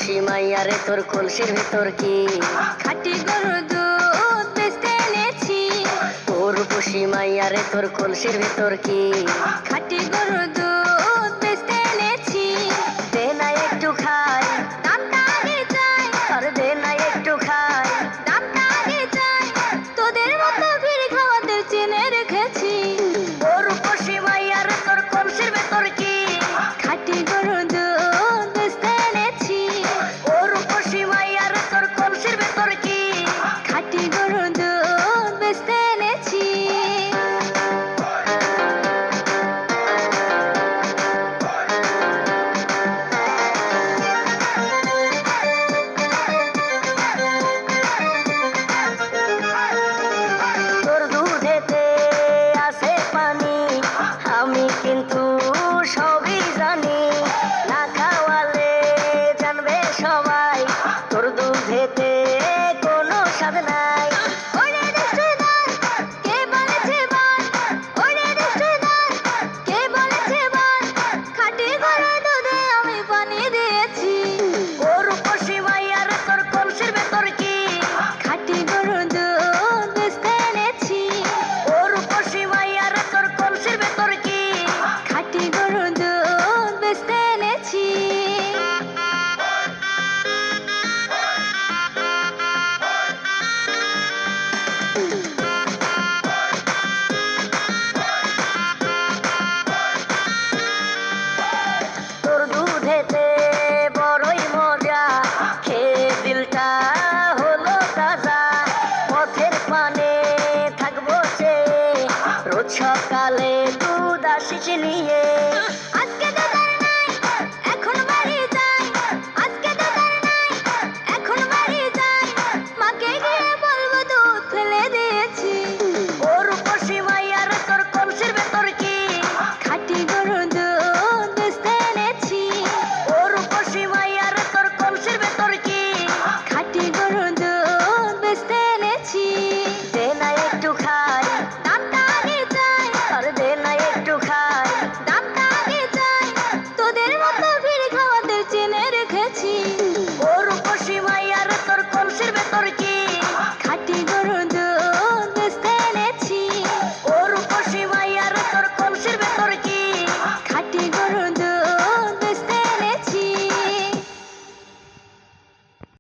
রূপসী মাইয়ারে তোর কলসির ভিতর কি খাঁটি গরুর দুধ বেচতে এনেছি। ও রূপসী মাইয়ারে তোর কলসির ভিতর কি খাঁটি গরুর দুধ বেচতে এনেছি। দে না একটু খাই, দামটা আগে চাই, আর দে না একটু খাই। দামটা আগে চাই। তোদের মতো ফিরে খাওয়াতে চেনে রেখেছি। ও রূপসী মাইয়ারে তোর কলসির ভিতর কি খাঁটি গরুর দুধ বেচতে এনেছি। ও রূপসী মাইয়ারে তোর কলসির ভিতর কি খাঁটি গরুর দুধ বেচতে এনেছি। তোর দুধেতে আছে পানি, আমি কিন্তু সবই জানি। না খাওয়ালে জানবে সবাই তোর দুধেতে কোনো স্বাদ নাই। ওরে দুষ্টুদার, কে বলেছে বল? ওরে দুষ্টুদার, কে বলেছে বল? খাঁটি গরুর দুধে আমি পানি দিয়েছি। ও রূপসী মাইয়ারে তোর কলসির ভেতর কি খাঁটি গরুর দুধ বেচতে এনেছি। ও রূপসী মাইয়ারে তোর কলসির ভেতর কি খাঁটি গরুর দুধ বেচতে এনেছি। তোর দুধেতে বড়ই মজা, খেয়ে দিলটা হলো তাজা। পথের পানে থাকবো চেয়ে, রোজ সকালে দুধ আসিস নিয়ে।